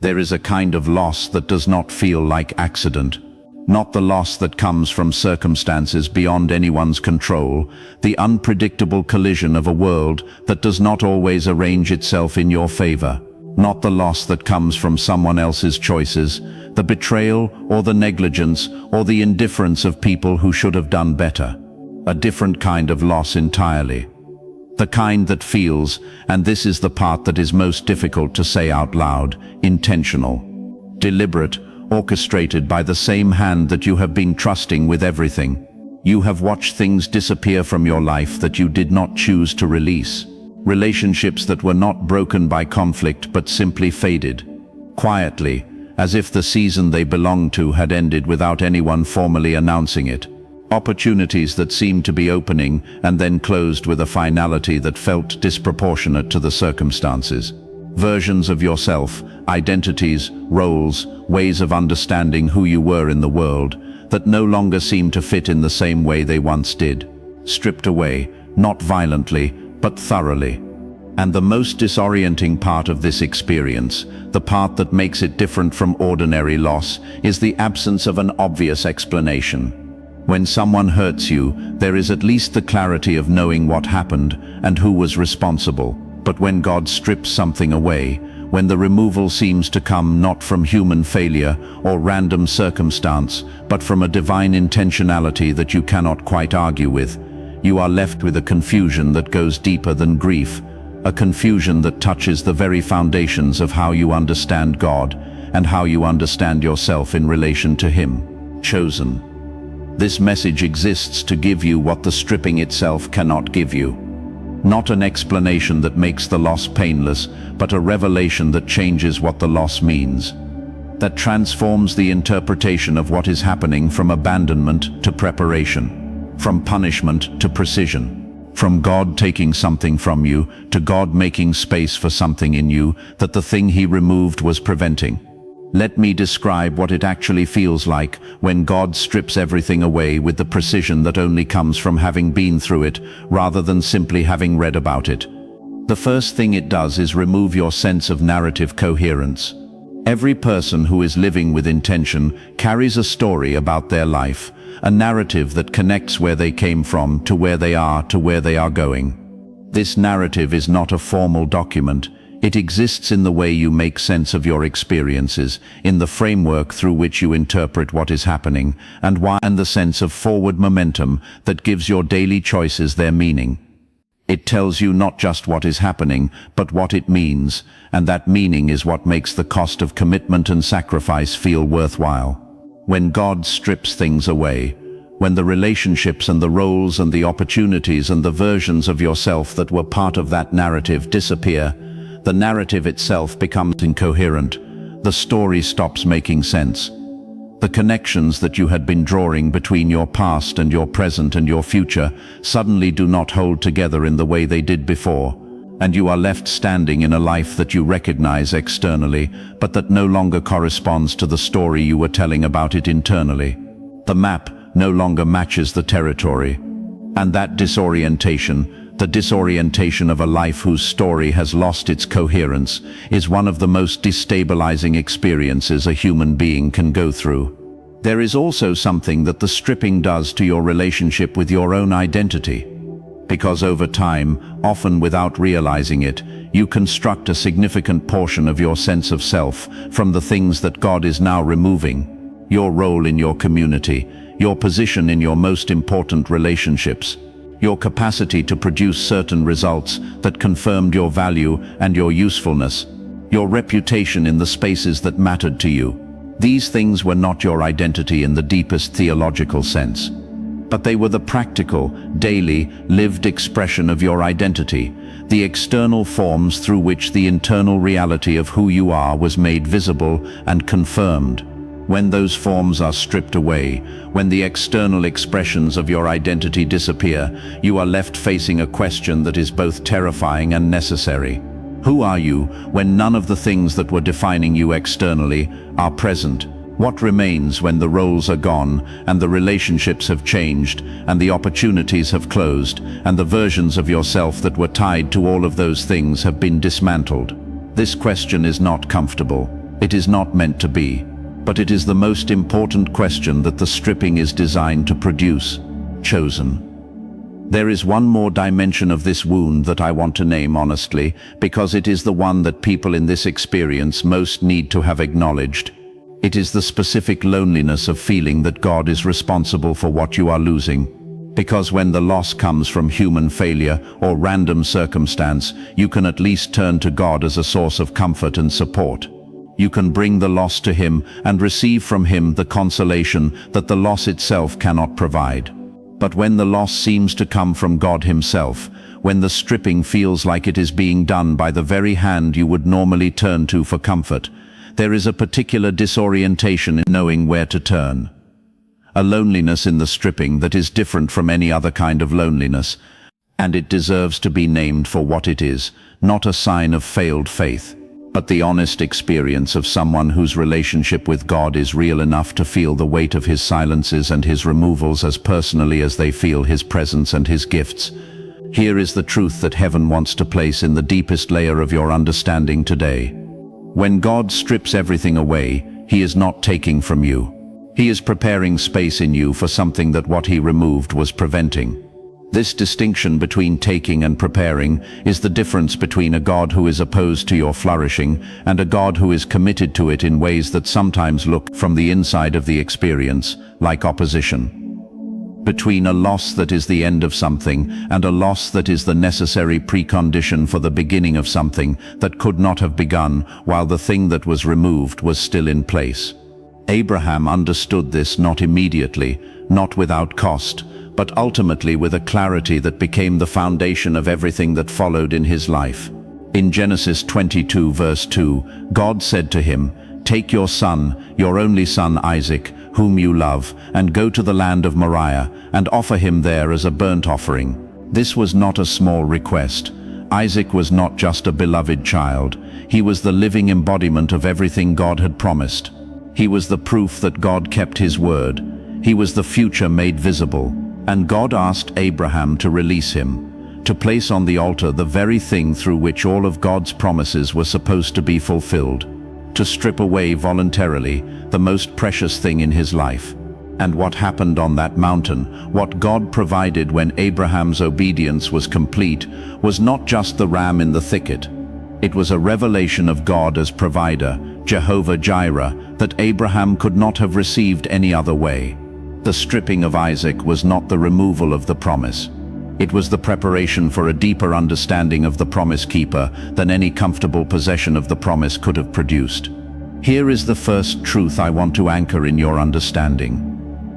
There is a kind of loss that does not feel like accident. Not the loss that comes from circumstances beyond anyone's control, the unpredictable collision of a world that does not always arrange itself in your favor. Not the loss that comes from someone else's choices, the betrayal or the negligence or the indifference of people who should have done better. A different kind of loss entirely. The kind that feels, and this is the part that is most difficult to say out loud, intentional. Deliberate, orchestrated by the same hand that you have been trusting with everything. You have watched things disappear from your life that you did not choose to release. Relationships that were not broken by conflict but simply faded. Quietly, as if the season they belonged to had ended without anyone formally announcing it. Opportunities that seemed to be opening and then closed with a finality that felt disproportionate to the circumstances. Versions of yourself, identities, roles, ways of understanding who you were in the world, that no longer seem to fit in the same way they once did. Stripped away, not violently, but thoroughly. And the most disorienting part of this experience, the part that makes it different from ordinary loss, is the absence of an obvious explanation. When someone hurts you, there is at least the clarity of knowing what happened and who was responsible. But when God strips something away, when the removal seems to come not from human failure or random circumstance, but from a divine intentionality that you cannot quite argue with, you are left with a confusion that goes deeper than grief, a confusion that touches the very foundations of how you understand God and how you understand yourself in relation to Him. Chosen. This message exists to give you what the stripping itself cannot give you. Not an explanation that makes the loss painless, but a revelation that changes what the loss means. That transforms the interpretation of what is happening from abandonment to preparation, from punishment to precision, from God taking something from you to God making space for something in you that the thing He removed was preventing. Let me describe what it actually feels like when God strips everything away with the precision that only comes from having been through it rather than simply having read about it. The first thing it does is remove your sense of narrative coherence. Every person who is living with intention carries a story about their life, a narrative that connects where they came from to where they are to where they are going. This narrative is not a formal document. It exists in the way you make sense of your experiences, in the framework through which you interpret what is happening, and the sense of forward momentum that gives your daily choices their meaning. It tells you not just what is happening, but what it means, and that meaning is what makes the cost of commitment and sacrifice feel worthwhile. When God strips things away, when the relationships and the roles and the opportunities and the versions of yourself that were part of that narrative disappear, the narrative itself becomes incoherent. The story stops making sense. The connections that you had been drawing between your past and your present and your future suddenly do not hold together in the way they did before, and you are left standing in a life that you recognize externally, but that no longer corresponds to the story you were telling about it internally. The map no longer matches the territory, and that disorientation, the disorientation of a life whose story has lost its coherence, is one of the most destabilizing experiences a human being can go through. There is also something that the stripping does to your relationship with your own identity. Because over time, often without realizing it, you construct a significant portion of your sense of self from the things that God is now removing. Your role in your community, your position in your most important relationships, your capacity to produce certain results that confirmed your value and your usefulness, your reputation in the spaces that mattered to you. These things were not your identity in the deepest theological sense, but they were the practical, daily, lived expression of your identity, the external forms through which the internal reality of who you are was made visible and confirmed. When those forms are stripped away, when the external expressions of your identity disappear, you are left facing a question that is both terrifying and necessary. Who are you when none of the things that were defining you externally are present? What remains when the roles are gone, and the relationships have changed, and the opportunities have closed, and the versions of yourself that were tied to all of those things have been dismantled? This question is not comfortable. It is not meant to be, but it is the most important question that the stripping is designed to produce: chosen. There is one more dimension of this wound that I want to name honestly, because it is the one that people in this experience most need to have acknowledged. It is the specific loneliness of feeling that God is responsible for what you are losing. Because when the loss comes from human failure or random circumstance, you can at least turn to God as a source of comfort and support. You can bring the loss to Him and receive from Him the consolation that the loss itself cannot provide. But when the loss seems to come from God Himself, when the stripping feels like it is being done by the very hand you would normally turn to for comfort, there is a particular disorientation in knowing where to turn. A loneliness in the stripping that is different from any other kind of loneliness, and it deserves to be named for what it is, not a sign of failed faith, but the honest experience of someone whose relationship with God is real enough to feel the weight of His silences and His removals as personally as they feel His presence and His gifts. Here is the truth that heaven wants to place in the deepest layer of your understanding today. When God strips everything away, He is not taking from you. He is preparing space in you for something that what He removed was preventing. This distinction between taking and preparing is the difference between a God who is opposed to your flourishing and a God who is committed to it in ways that sometimes look, from the inside of the experience, like opposition. Between a loss that is the end of something and a loss that is the necessary precondition for the beginning of something that could not have begun while the thing that was removed was still in place. Abraham understood this not immediately, not without cost, but ultimately with a clarity that became the foundation of everything that followed in his life. In Genesis 22 verse 2, God said to him, "Take your son, your only son Isaac, whom you love, and go to the land of Moriah, and offer him there as a burnt offering." This was not a small request. Isaac was not just a beloved child. He was the living embodiment of everything God had promised. He was the proof that God kept His word. He was the future made visible. And God asked Abraham to release him, to place on the altar the very thing through which all of God's promises were supposed to be fulfilled, to strip away voluntarily the most precious thing in his life. And what happened on that mountain, what God provided when Abraham's obedience was complete, was not just the ram in the thicket. It was a revelation of God as provider, Jehovah Jireh, that Abraham could not have received any other way. The stripping of Isaac was not the removal of the promise. It was the preparation for a deeper understanding of the promise keeper than any comfortable possession of the promise could have produced. Here is the first truth I want to anchor in your understanding.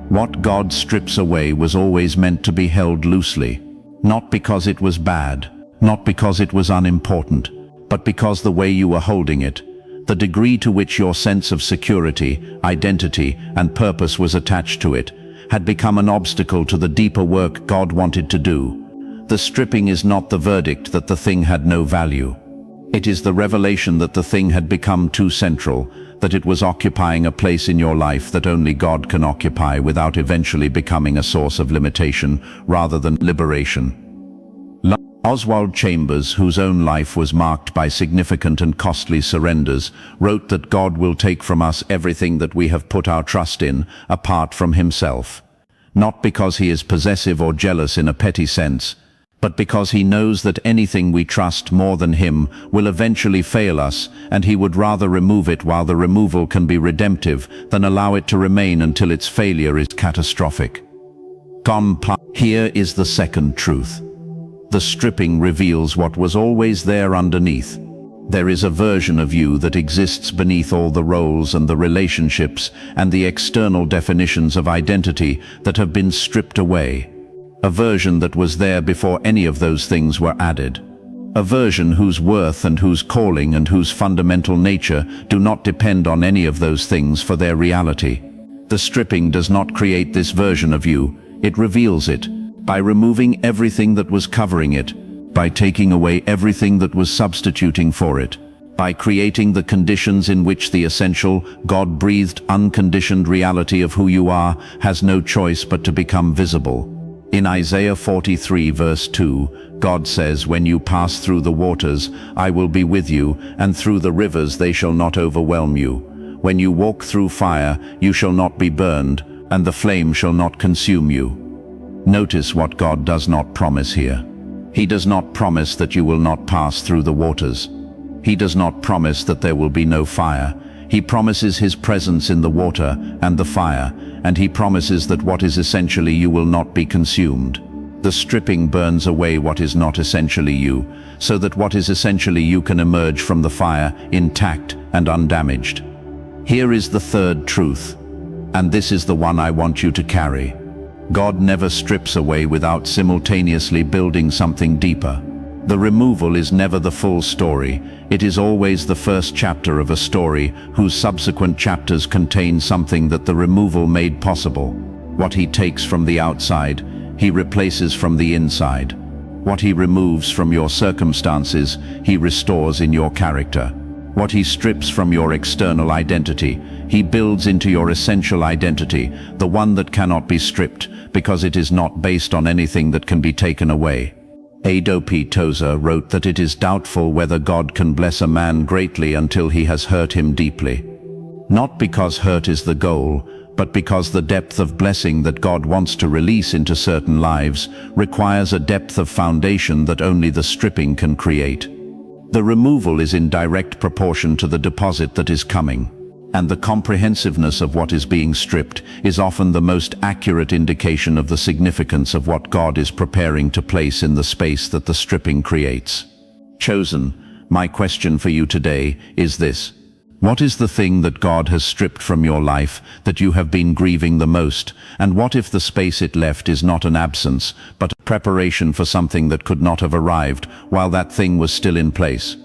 What God strips away was always meant to be held loosely, not because it was bad, not because it was unimportant, but because the way you were holding it, the degree to which your sense of security, identity, and purpose was attached to it, had become an obstacle to the deeper work God wanted to do. The stripping is not the verdict that the thing had no value. It is the revelation that the thing had become too central, that it was occupying a place in your life that only God can occupy without eventually becoming a source of limitation rather than liberation. Oswald Chambers, whose own life was marked by significant and costly surrenders, wrote that God will take from us everything that we have put our trust in, apart from Himself. Not because He is possessive or jealous in a petty sense, but because He knows that anything we trust more than Him will eventually fail us, and He would rather remove it while the removal can be redemptive than allow it to remain until its failure is catastrophic. Here is the second truth. The stripping reveals what was always there underneath. There is a version of you that exists beneath all the roles and the relationships and the external definitions of identity that have been stripped away. A version that was there before any of those things were added. A version whose worth and whose calling and whose fundamental nature do not depend on any of those things for their reality. The stripping does not create this version of you, it reveals it. By removing everything that was covering it, by taking away everything that was substituting for it, by creating the conditions in which the essential, God-breathed, unconditioned reality of who you are has no choice but to become visible. In Isaiah 43 verse 2, God says, "When you pass through the waters, I will be with you, and through the rivers they shall not overwhelm you. When you walk through fire, you shall not be burned, and the flame shall not consume you." Notice what God does not promise here. He does not promise that you will not pass through the waters. He does not promise that there will be no fire. He promises His presence in the water and the fire, and He promises that what is essentially you will not be consumed. The stripping burns away what is not essentially you, so that what is essentially you can emerge from the fire intact and undamaged. Here is the third truth, and this is the one I want you to carry. God never strips away without simultaneously building something deeper. The removal is never the full story. It is always the first chapter of a story whose subsequent chapters contain something that the removal made possible. What He takes from the outside, He replaces from the inside. What He removes from your circumstances, He restores in your character. What He strips from your external identity, He builds into your essential identity, the one that cannot be stripped, because it is not based on anything that can be taken away. A.W. Tozer wrote that it is doubtful whether God can bless a man greatly until he has hurt him deeply. Not because hurt is the goal, but because the depth of blessing that God wants to release into certain lives requires a depth of foundation that only the stripping can create. The removal is in direct proportion to the deposit that is coming, and the comprehensiveness of what is being stripped is often the most accurate indication of the significance of what God is preparing to place in the space that the stripping creates. Chosen, my question for you today is this: what is the thing that God has stripped from your life that you have been grieving the most, and what if the space it left is not an absence, but a preparation for something that could not have arrived while that thing was still in place?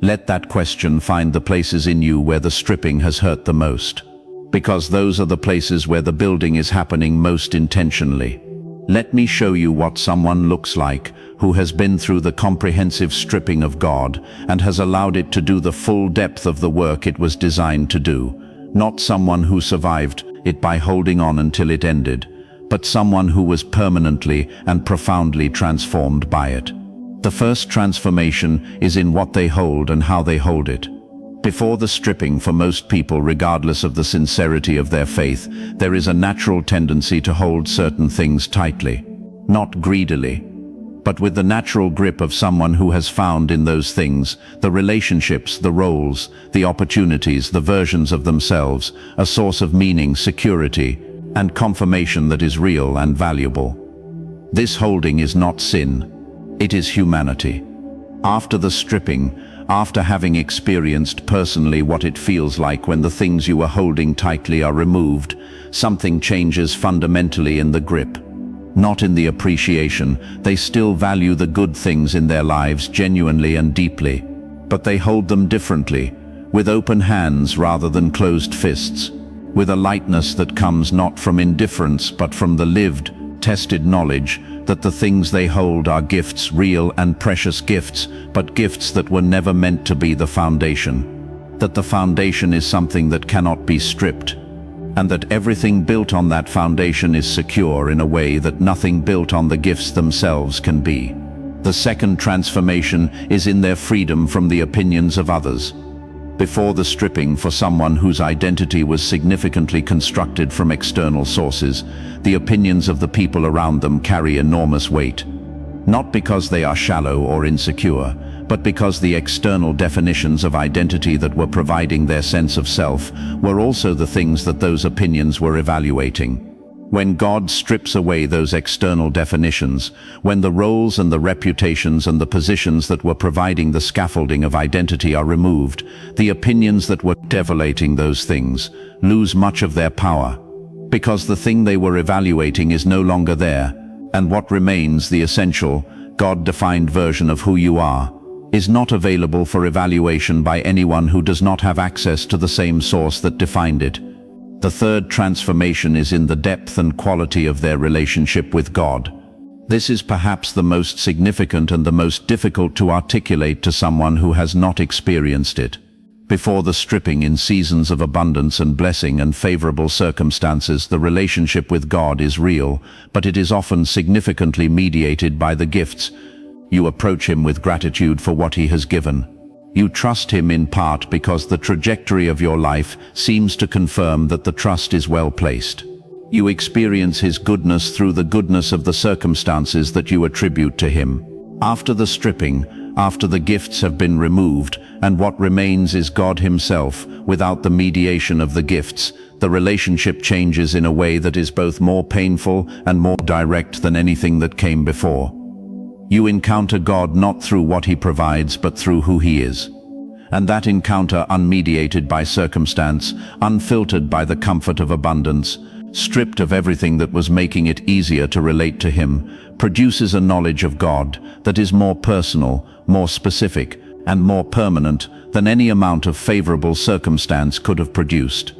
Let that question find the places in you where the stripping has hurt the most, because those are the places where the building is happening most intentionally. Let me show you what someone looks like who has been through the comprehensive stripping of God and has allowed it to do the full depth of the work it was designed to do. Not someone who survived it by holding on until it ended, but someone who was permanently and profoundly transformed by it. The first transformation is in what they hold and how they hold it. Before the stripping, for most people, regardless of the sincerity of their faith, there is a natural tendency to hold certain things tightly, not greedily, but with the natural grip of someone who has found in those things, the relationships, the roles, the opportunities, the versions of themselves, a source of meaning, security, and confirmation that is real and valuable. This holding is not sin. It is humanity. After the stripping, after having experienced personally what it feels like when the things you were holding tightly are removed, something changes fundamentally in the grip. Not in the appreciation. They still value the good things in their lives genuinely and deeply, but they hold them differently, with open hands rather than closed fists, with a lightness that comes not from indifference but from the lived, tested knowledge that the things they hold are gifts, real and precious gifts, but gifts that were never meant to be the foundation. That the foundation is something that cannot be stripped, and that everything built on that foundation is secure in a way that nothing built on the gifts themselves can be. The second transformation is in their freedom from the opinions of others. Before the stripping, for someone whose identity was significantly constructed from external sources, the opinions of the people around them carry enormous weight. Not because they are shallow or insecure, but because the external definitions of identity that were providing their sense of self were also the things that those opinions were evaluating. When God strips away those external definitions, when the roles and the reputations and the positions that were providing the scaffolding of identity are removed, the opinions that were devalating those things lose much of their power, because the thing they were evaluating is no longer there, and what remains, the essential, God-defined version of who you are, is not available for evaluation by anyone who does not have access to the same source that defined it. The third transformation is in the depth and quality of their relationship with God. This is perhaps the most significant and the most difficult to articulate to someone who has not experienced it. Before the stripping, in seasons of abundance and blessing and favorable circumstances, the relationship with God is real, but it is often significantly mediated by the gifts. You approach him with gratitude for what he has given. You trust him in part because the trajectory of your life seems to confirm that the trust is well placed. You experience his goodness through the goodness of the circumstances that you attribute to him. After the stripping, after the gifts have been removed, and what remains is God himself, without the mediation of the gifts, the relationship changes in a way that is both more painful and more direct than anything that came before. You encounter God not through what he provides, but through who he is. And that encounter, unmediated by circumstance, unfiltered by the comfort of abundance, stripped of everything that was making it easier to relate to him, produces a knowledge of God that is more personal, more specific, and more permanent than any amount of favorable circumstance could have produced.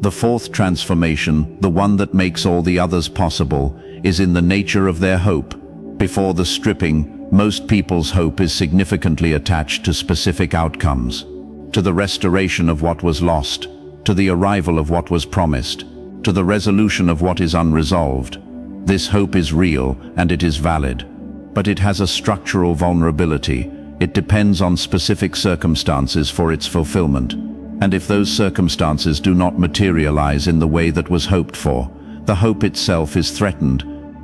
The fourth transformation, the one that makes all the others possible, is in the nature of their hope. Before the stripping, most people's hope is significantly attached to specific outcomes, to the restoration of what was lost, to the arrival of what was promised, to the resolution of what is unresolved. This hope is real and it is valid, but it has a structural vulnerability. It depends on specific circumstances for its fulfillment. And if those circumstances do not materialize in the way that was hoped for, the hope itself is threatened.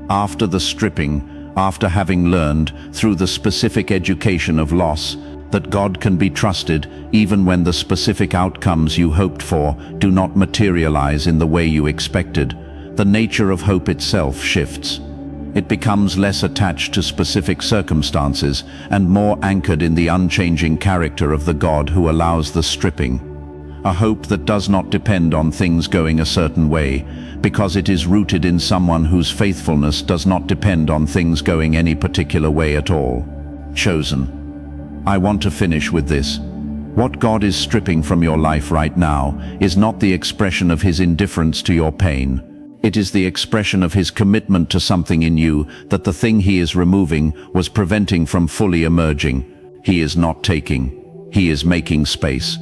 After the stripping, after having learned, through the specific education of loss, that God can be trusted even when the specific outcomes you hoped for do not materialize in the way you expected, the nature of hope itself shifts. It becomes less attached to specific circumstances and more anchored in the unchanging character of the God who allows the stripping. A hope that does not depend on things going a certain way, because it is rooted in someone whose faithfulness does not depend on things going any particular way at all. Chosen. I want to finish with this. What God is stripping from your life right now is not the expression of his indifference to your pain. It is the expression of his commitment to something in you that the thing he is removing was preventing from fully emerging. He is not taking. He is making space.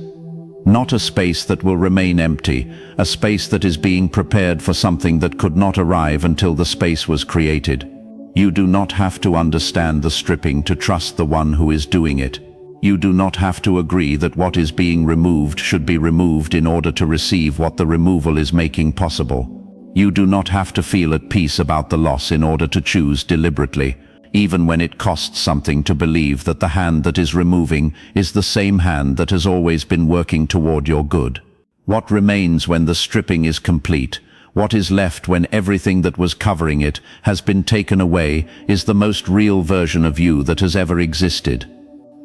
Not a space that will remain empty, a space that is being prepared for something that could not arrive until the space was created. You do not have to understand the stripping to trust the one who is doing it. You do not have to agree that what is being removed should be removed in order to receive what the removal is making possible. You do not have to feel at peace about the loss in order to choose deliberately, even when it costs something, to believe that the hand that is removing is the same hand that has always been working toward your good. What remains when the stripping is complete, what is left when everything that was covering it has been taken away, is the most real version of you that has ever existed.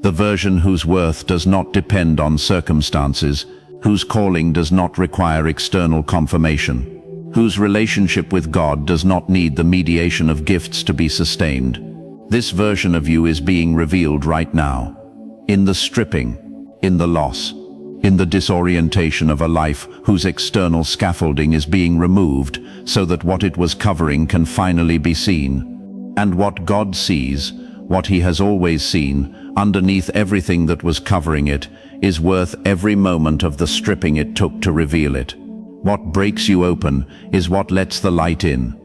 The version whose worth does not depend on circumstances, whose calling does not require external confirmation, whose relationship with God does not need the mediation of gifts to be sustained. This version of you is being revealed right now. In the stripping, in the loss, in the disorientation of a life whose external scaffolding is being removed so that what it was covering can finally be seen. And what God sees, what he has always seen, underneath everything that was covering it, is worth every moment of the stripping it took to reveal it. What breaks you open is what lets the light in.